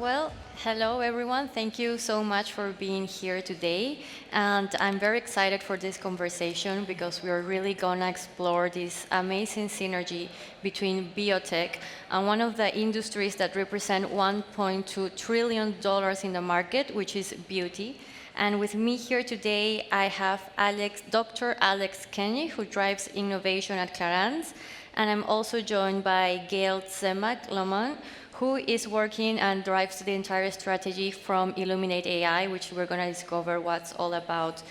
Well, hello everyone. Thank you so much for being here today. And I'm very excited for this conversation because we are really going to explore this amazing synergy between biotech and one of the industries that represent $1.2 trillion in the market, which is beauty. And with me here today, I have Dr. Alex Kenny, who drives innovation at Clarins. And I'm also joined by Gail Zemak-Lamont, who is working and drives the entire strategy from IlluminateAI, which we're going to discover what's all about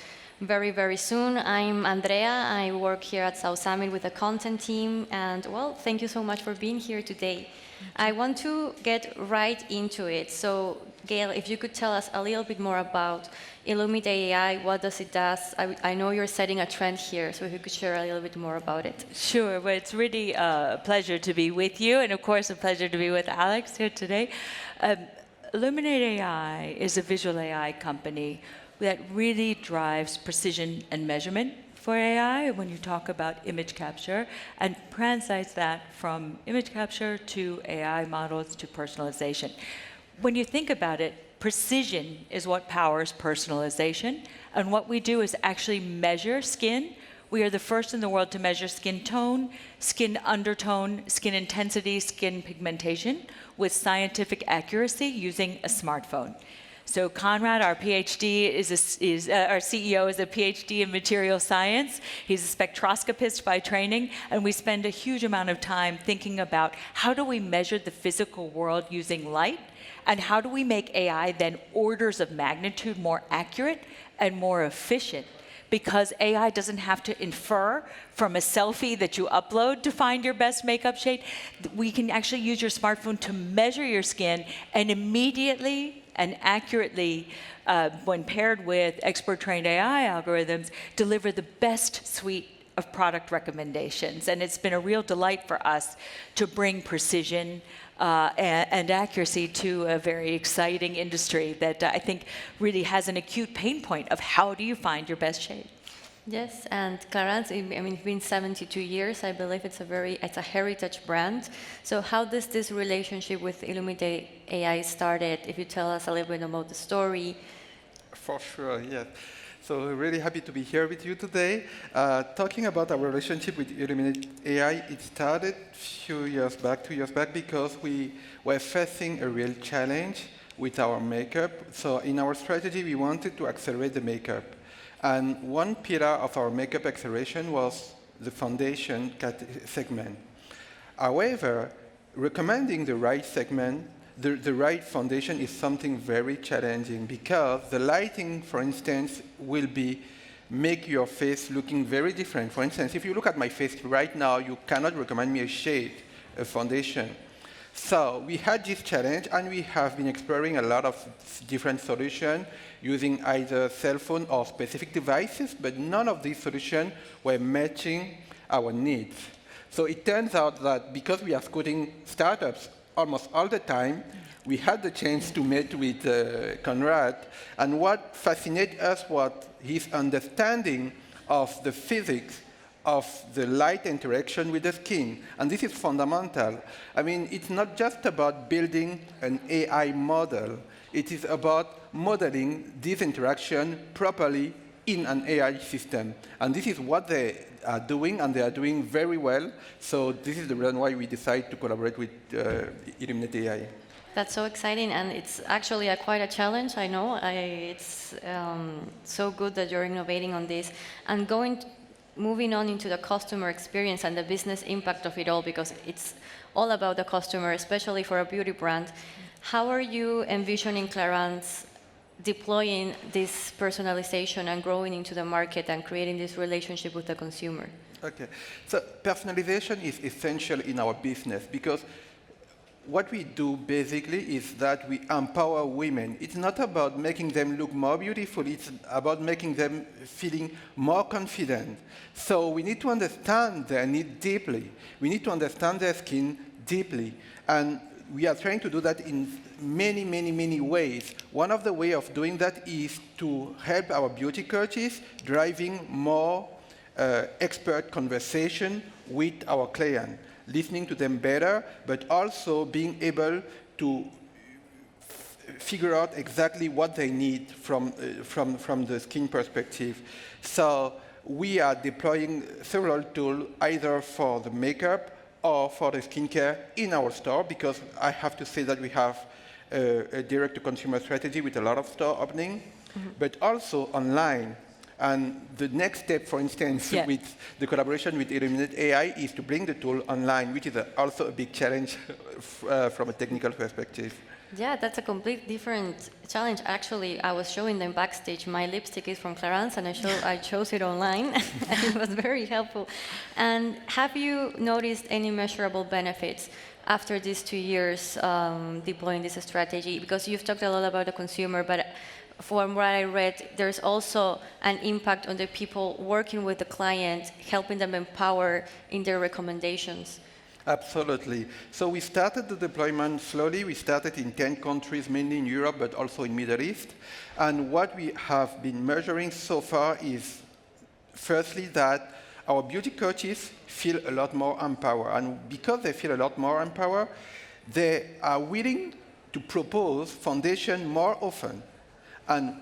very, very soon. I'm Andrea. I work here at South Summit with the content team. And, well, thank you so much for being here today. I want to get right into it. So, Gail, if you could tell us a little bit more about IlluminateAI, what does it do? I know you're setting a trend here, so if you could share a little bit more about it. Sure, well, it's really a pleasure to be with you, and of course a pleasure to be with Alex here today. IlluminateAI is a visual AI company that really drives precision and measurement for AI when you talk about image capture, and translates that from image capture to AI models to personalization. When you think about it, precision is what powers personalization, and what we do is actually measure skin. We are the first in the world to measure skin tone, skin undertone, skin intensity, skin pigmentation with scientific accuracy using a smartphone. So Conrad, our PhD, our CEO is a PhD in material science. He's a spectroscopist by training, and we spend a huge amount of time thinking about how do we measure the physical world using light, and how do we make AI then orders of magnitude more accurate and more efficient? Because AI doesn't have to infer from a selfie that you upload to find your best makeup shade. We can actually use your smartphone to measure your skin and immediately and accurately, when paired with expert-trained AI algorithms, deliver the best suite of product recommendations. And it's been a real delight for us to bring precision and accuracy to a very exciting industry that I think really has an acute pain point of how do you find your best shade. Yes, and Clarins, I mean, it's been 72 years. I believe it's a heritage brand. So how does this relationship with IlluminateAI started? If you tell us a little bit about the story. For sure, yes. So we're really happy to be here with you today. Talking about our relationship with IlluminateAI, it started two years back, because we were facing a real challenge with our makeup. So in our strategy, we wanted to accelerate the makeup. And one pillar of our makeup acceleration was the foundation segment. However, recommending the right segment, the right foundation is something very challenging because the lighting, for instance, will make your face looking very different. For instance, if you look at my face right now, you cannot recommend me a shade, a foundation. So we had this challenge, and we have been exploring a lot of different solutions using either cell phone or specific devices, but none of these solutions were matching our needs. So it turns out that because we are scouting startups almost all the time, we had the chance to meet with Conrad, and what fascinated us was his understanding of the physics of the light interaction with the skin. And this is fundamental. I mean, it's not just about building an AI model. It is about modeling this interaction properly in an AI system. And this is what they are doing, and they are doing very well. So this is the reason why we decided to collaborate with IlluminateAI. That's so exciting, and it's actually quite a challenge, I know. It's so good that you're innovating on this. And moving on into the customer experience and the business impact of it all, because it's all about the customer, especially for a beauty brand. How are you envisioning Clarins deploying this personalization and growing into the market and creating this relationship with the consumer? Okay, so personalization is essential in our business because what we do basically is that we empower women. It's not about making them look more beautiful, it's about making them feeling more confident. So we need to understand their need deeply. We need to understand their skin deeply. And we are trying to do that in many, many, many ways. One of the ways of doing that is to help our beauty coaches driving more expert conversation with our client, listening to them better, but also being able to figure out exactly what they need from the skin perspective. So we are deploying several tools either for the makeup or for the skincare in our store, because I have to say that we have a direct-to-consumer strategy with a lot of store opening, but also online. And the next step, for instance, with the collaboration with IlluminateAI is to bring the tool online, which is also a big challenge from a technical perspective. Yeah, that's a complete different challenge. Actually, I was showing them backstage. My lipstick is from Clarins, and I chose it online, and it was very helpful. And have you noticed any measurable benefits after these 2 years deploying this strategy? Because you've talked a lot about the consumer, but from what I read, there's also an impact on the people working with the client, helping them empower in their recommendations. Absolutely. So we started the deployment slowly. We started in 10 countries, mainly in Europe, but also in Middle East. And what we have been measuring so far is, firstly, that our beauty coaches feel a lot more empowered. And because they feel a lot more empowered, they are willing to propose foundation more often. And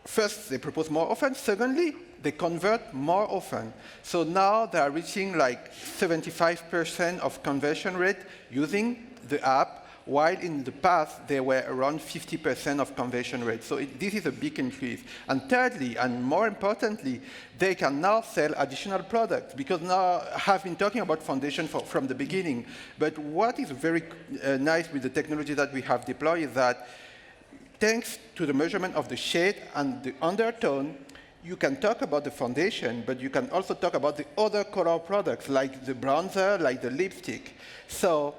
first, they propose more often. Secondly, they convert more often. So now they are reaching like 75% of conversion rate using the app, while in the past they were around 50% of conversion rate. So this is a big increase. And thirdly, and more importantly, they can now sell additional products, because now I have been talking about foundation from the beginning. But what is very nice with the technology that we have deployed is that thanks to the measurement of the shade and the undertone, you can talk about the foundation, but you can also talk about the other color products, like the bronzer, like the lipstick. So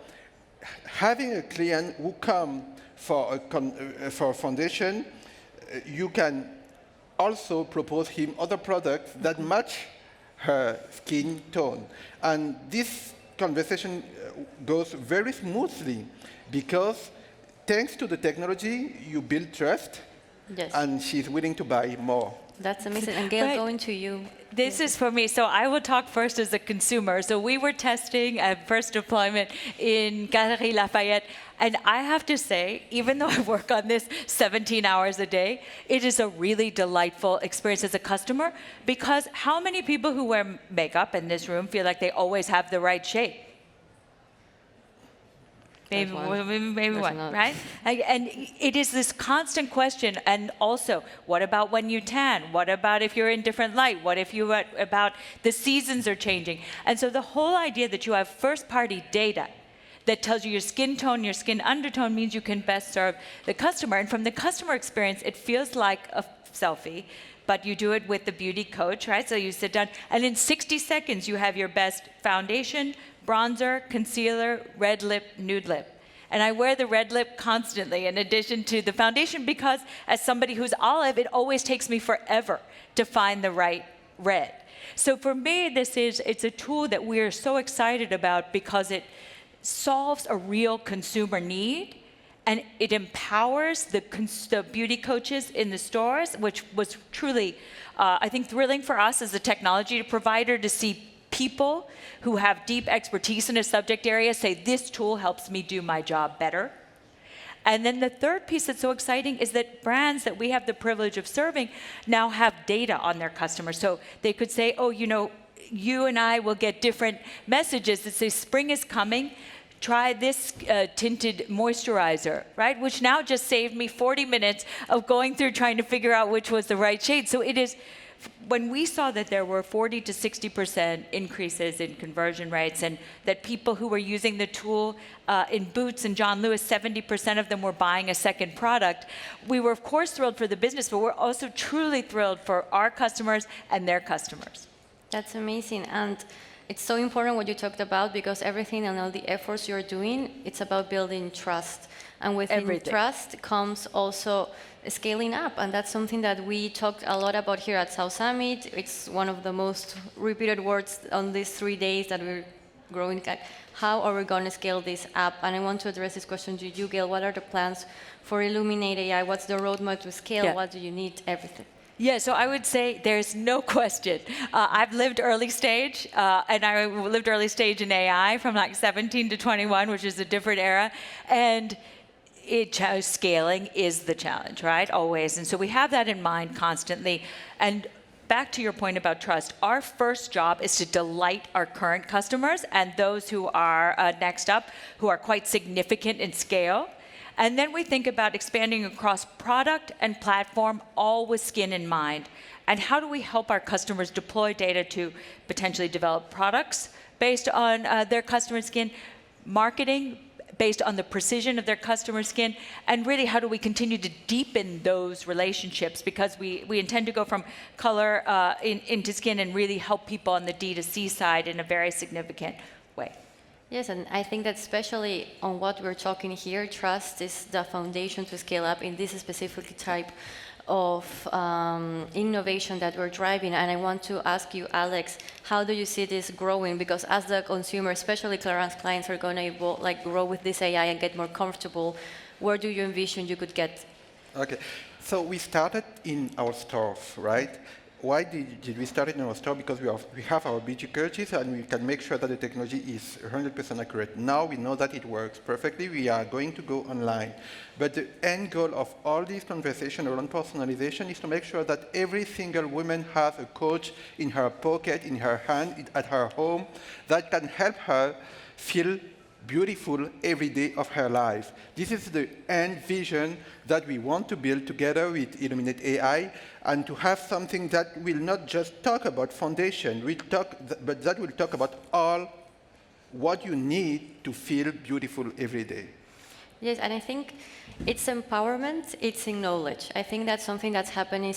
having a client who come for a foundation, you can also propose him other products that match her skin tone. And this conversation goes very smoothly, because thanks to the technology, you build trust, and she's willing to buy more. That's amazing. And Gail, going to you. This is for me. So I will talk first as a consumer. So we were testing at first deployment in Galeries Lafayette. And I have to say, even though I work on this 17 hours a day, it is a really delightful experience as a customer, because how many people who wear makeup in this room feel like they always have the right shade? Maybe one, right? And it is this constant question. And also, what about when you tan? What about if you're in different light? What if you about the seasons are changing? And so the whole idea that you have first-party data that tells you your skin tone, your skin undertone, means you can best serve the customer. And from the customer experience, it feels like a selfie, but you do it with the beauty coach, right? So you sit down, and in 60 seconds, you have your best foundation, bronzer, concealer, red lip, nude lip. And I wear the red lip constantly in addition to the foundation, because as somebody who's olive, it always takes me forever to find the right red. So for me, it's a tool that we are so excited about, because it solves a real consumer need, and it empowers the beauty coaches in the stores, which was truly, I think, thrilling for us as a technology provider to see people who have deep expertise in a subject area say, this tool helps me do my job better. And then the third piece that's so exciting is that brands that we have the privilege of serving now have data on their customers. So they could say, oh, you and I will get different messages that say spring is coming. Try this tinted moisturizer, right? Which now just saved me 40 minutes of going through trying to figure out which was the right shade. So it is, when we saw that there were 40 to 60% increases in conversion rates, and that people who were using the tool in Boots and John Lewis, 70% of them were buying a second product, we were of course thrilled for the business, but we're also truly thrilled for our customers and their customers. That's amazing. And it's so important what you talked about, because everything and all the efforts you're doing, it's about building trust. And with trust comes also scaling up. And that's something that we talked a lot about here at South Summit. It's one of the most repeated words on these 3 days that we're growing. How are we going to scale this up? And I want to address this question to you, Gail. What are the plans for IlluminateAI? What's the roadmap to scale? Yeah. What do you need? Everything. Yeah, so I would say there's no question. I've lived early stage, and I lived early stage in AI from like 17 to 21, which is a different era. And scaling is the challenge, right? Always. And so we have that in mind constantly. And back to your point about trust, our first job is to delight our current customers and those who are next up, who are quite significant in scale. And then we think about expanding across product and platform, all with skin in mind. And how do we help our customers deploy data to potentially develop products based on their customer skin, marketing based on the precision of their customer skin, and really how do we continue to deepen those relationships, because we intend to go from color into skin and really help people on the D2C side in a very significant way. Yes, and I think that especially on what we're talking here, trust is the foundation to scale up in this specific type of innovation that we're driving. And I want to ask you, Alex, how do you see this growing? Because as the consumer, especially Clarins clients, are going to grow with this AI and get more comfortable, where do you envision you could get? Okay, so we started in our stores, right? Why did we start in our store? Because we have our beauty coaches and we can make sure that the technology is 100% accurate. Now we know that it works perfectly. We are going to go online. But the end goal of all these conversations around personalization is to make sure that every single woman has a coach in her pocket, in her hand, at her home, that can help her feel beautiful every day of her life. This is the end vision that we want to build together with IlluminateAI, and to have something that will not just talk about foundation, but that will talk about all what you need to feel beautiful every day. Yes, and I think it's empowerment, it's in knowledge. I think that's something that's happening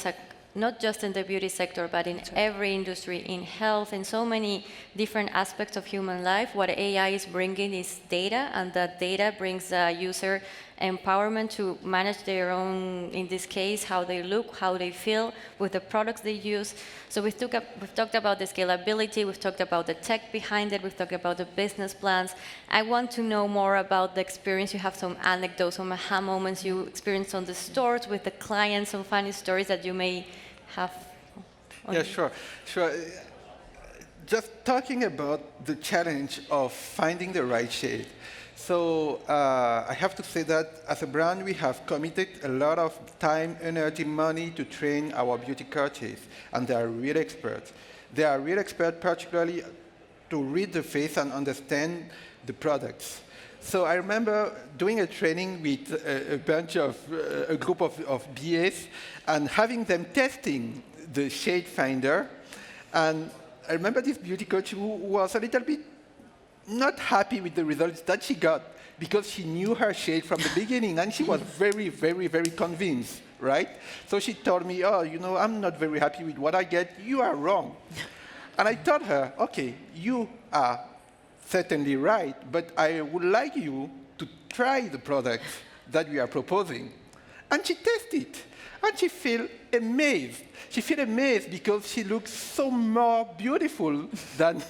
not just in the beauty sector, but in every industry, in health, in so many different aspects of human life. What AI is bringing is data, and that data brings the user empowerment to manage their own, in this case, how they look, how they feel with the products they use. So we've talked about the scalability, we've talked about the tech behind it, we've talked about the business plans. I want to know more about the experience. You have some anecdotes, some aha moments you experienced on the stores with the clients, some funny stories that you may have. Yeah, sure. Just talking about the challenge of finding the right shade. So I have to say that as a brand, we have committed a lot of time, energy, money to train our beauty coaches, and they are real experts. They are real experts, particularly to read the face and understand the products. So I remember doing a training with a group of BAs and having them testing the shade finder. And I remember this beauty coach who was a little bit not happy with the results that she got, because she knew her shade from the beginning and she was very, very, very convinced, right? So she told me, oh, you know, I'm not very happy with what I get. You are wrong. And I told her, okay, you are certainly right, but I would like you to try the product that we are proposing. And she tested, and she felt amazed. She felt amazed because she looks so more beautiful than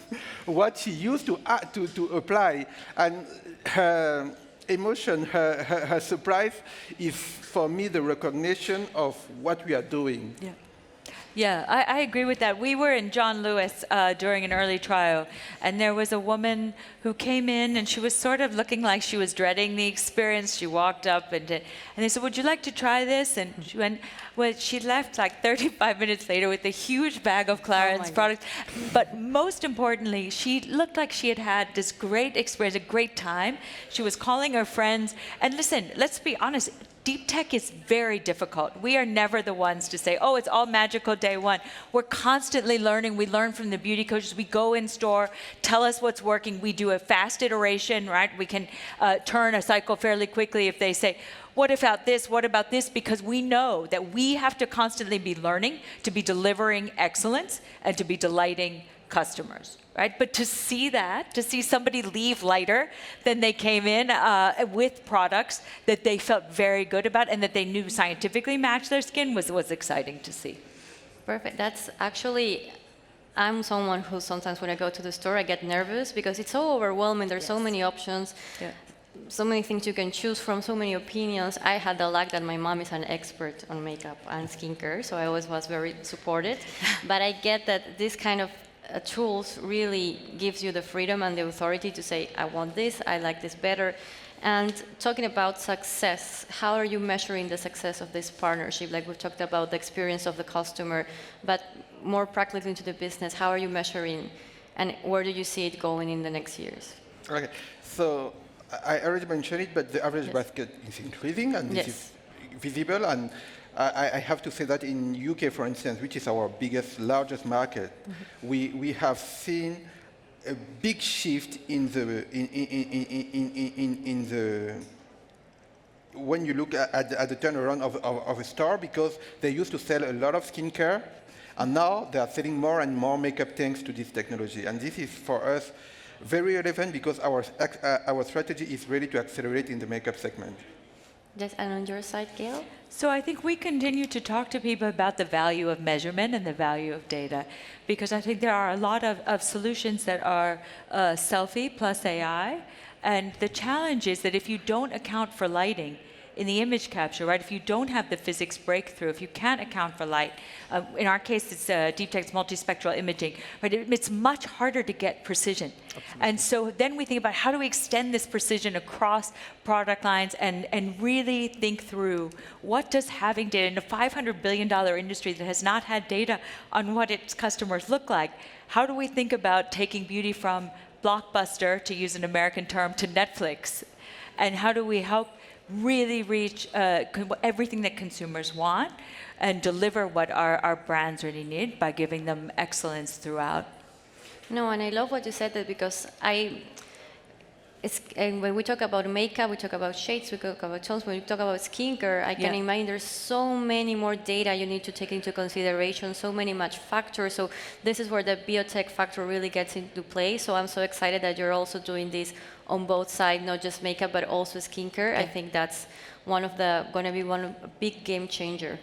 what she used to apply. And her emotion, her surprise is, for me, the recognition of what we are doing. Yeah. Yeah, I agree with that. We were in John Lewis during an early trial, and there was a woman who came in, and she was sort of looking like she was dreading the experience. She walked up, and they said, would you like to try this? And she went, well, she left like 35 minutes later with a huge bag of Clarins products. But most importantly, she looked like she had had this great experience, a great time. She was calling her friends. And listen, let's be honest, deep tech is very difficult. We are never the ones to say, oh, it's all magical day one. We're constantly learning. We learn from the beauty coaches. We go in store, tell us what's working. We do a fast iteration, right? We can turn a cycle fairly quickly if they say, what about this? What about this? Because we know that we have to constantly be learning to be delivering excellence and to be delighting customers. Right? But to see that, to see somebody leave lighter than they came in with products that they felt very good about and that they knew scientifically matched their skin was exciting to see. Perfect. That's actually, I'm someone who sometimes when I go to the store, I get nervous because it's so overwhelming. There's so many options, so many things you can choose from, so many opinions. I had the luck that my mom is an expert on makeup and skincare, so I always was very supported. But I get that this kind of tools really gives you the freedom and the authority to say, I want this, I like this better. And talking about success, how are you measuring the success of this partnership? Like we've talked about the experience of the customer, but more practically into the business, how are you measuring and where do you see it going in the next years? Okay, so I already mentioned it, but the average basket is increasing, and this is visible. And I have to say that in UK, for instance, which is our largest market, we have seen a big shift in the when you look at the turnaround of a store, because they used to sell a lot of skincare, and now they are selling more and more makeup thanks to this technology. And this is for us very relevant because our strategy is really to accelerate in the makeup segment. Yes, and on your side, Gail? So I think we continue to talk to people about the value of measurement and the value of data, because I think there are a lot of solutions that are selfie plus AI, and the challenge is that if you don't account for lighting in the image capture, right? If you don't have the physics breakthrough, if you can't account for light, in our case it's deep text multispectral imaging, right? It's much harder to get precision. Absolutely. And so then we think about how do we extend this precision across product lines and really think through what does having data in a $500 billion industry that has not had data on what its customers look like, how do we think about taking beauty from Blockbuster, to use an American term, to Netflix? And how do we help really reach everything that consumers want and deliver what our brands really need by giving them excellence throughout? No, and I love what you said, that because when we talk about makeup, we talk about shades, we talk about tones. When we talk about skincare, I can imagine there's so many more data you need to take into consideration, so many much factors. So this is where the biotech factor really gets into play. So I'm so excited that you're also doing this on both sides, not just makeup, but also skincare. I think that's going to be a big game changer.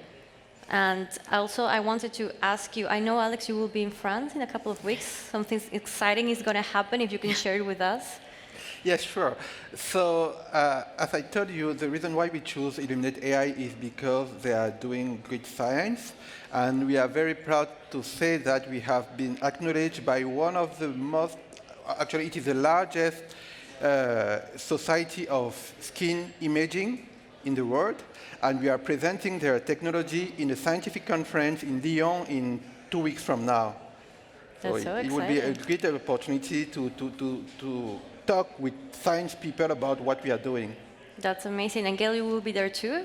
And also, I wanted to ask you, I know, Alex, you will be in France in a couple of weeks. Something exciting is going to happen, if you can share it with us. Yes, sure. So, as I told you, the reason why we choose IlluminateAI is because they are doing great science. And we are very proud to say that we have been acknowledged by one of the most, actually it is the largest society of skin imaging in the world. And we are presenting their technology in a scientific conference in Lyon in 2 weeks from now. That's so it will be a great opportunity to talk with science people about what we are doing. That's amazing. And Gail, you will be there too?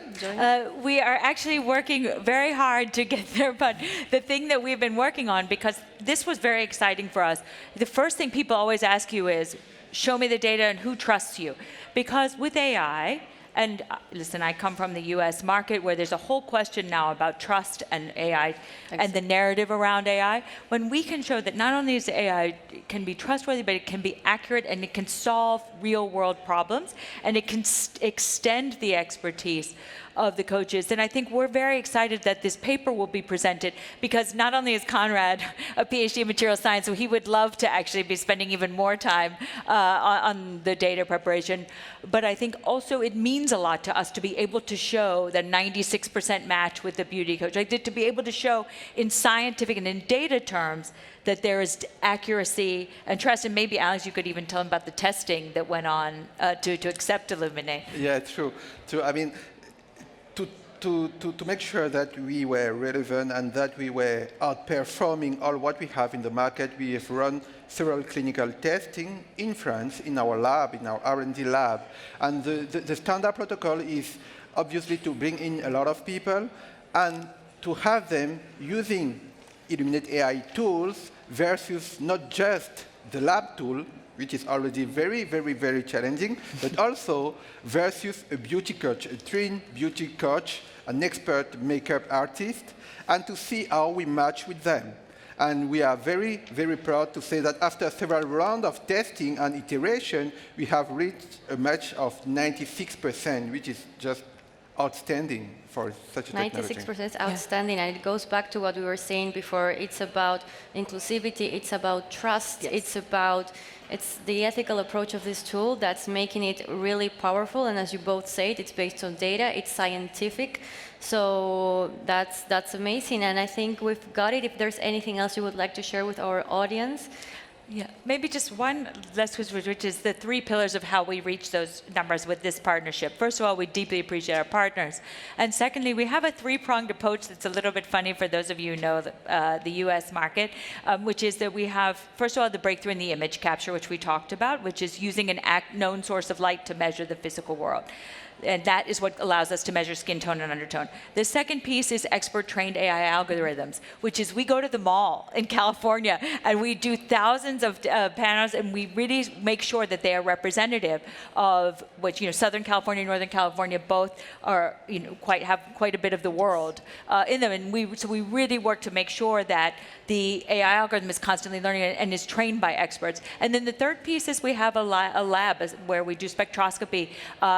We are actually working very hard to get there, but the thing that we've been working on, because this was very exciting for us, the first thing people always ask you is, show me the data and who trusts you? Because with AI, and listen, I come from the US market where there's a whole question now about trust and AI and the narrative around AI. When we can show that not only is AI can be trustworthy, but it can be accurate and it can solve real world problems and it can extend the expertise of the coaches. And I think we're very excited that this paper will be presented, because not only is Conrad a PhD in material science, so he would love to actually be spending even more time on the data preparation, but I think also it means a lot to us to be able to show the 96% match with the beauty coach, like to be able to show in scientific and in data terms that there is accuracy and trust. And maybe, Alex, you could even tell them about the testing that went on to accept Illuminate. Yeah, true. I mean, to make sure that we were relevant and that we were outperforming all what we have in the market, we have run several clinical testing in France, in our lab, in our R&D lab. And the standard protocol is obviously to bring in a lot of people and to have them using IlluminateAI tools versus not just the lab tool, which is already very, very, very challenging, but also versus a beauty coach, a trained beauty coach, an expert makeup artist, and to see how we match with them. And we are very, very proud to say that after several rounds of testing and iteration, we have reached a match of 96%, which is just outstanding for such a technology. 96% is outstanding, and it goes back to what we were saying before. It's about inclusivity, it's about trust, it's the ethical approach of this tool that's making it really powerful. And as you both said, it's based on data, it's scientific. So that's amazing, and I think we've got it. If there's anything else you would like to share with our audience. Yeah, maybe just one last question, which is the three pillars of how we reach those numbers with this partnership. First of all, we deeply appreciate our partners. And secondly, we have a three-pronged approach that's a little bit funny for those of you who know the US market, which is that we have, first of all, the breakthrough in the image capture, which we talked about, which is using an known source of light to measure the physical world. And that is what allows us to measure skin tone and undertone. The second piece is expert-trained AI algorithms, which is we go to the mall in California and we do thousands of panels, and we really make sure that they are representative of which, Southern California and Northern California both are, have quite a bit of the world in them. And so we really work to make sure that the AI algorithm is constantly learning and is trained by experts. And then the third piece is we have a lab where we do spectroscopy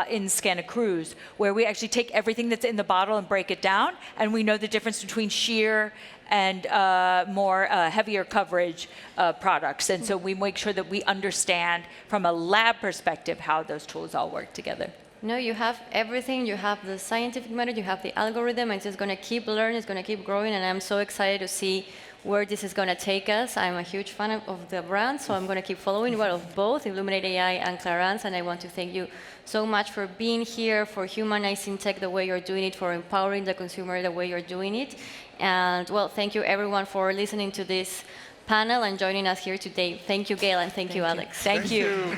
in Santa Cruz, where we actually take everything that's in the bottle and break it down, and we know the difference between sheer and more heavier coverage products. And so we make sure that we understand from a lab perspective how those tools all work together. No, you have everything. You have the scientific method, you have the algorithm, and it's just going to keep learning, it's going to keep growing, and I'm so excited to see where this is going to take us. I'm a huge fan of the brand, so I'm going to keep following well of both IlluminateAI and Clarins, and I want to thank you so much for being here, for humanizing tech the way you're doing it, for empowering the consumer the way you're doing it. And well, thank you everyone for listening to this panel and joining us here today. Thank you, Gail, and thank you, Alex. Thank you.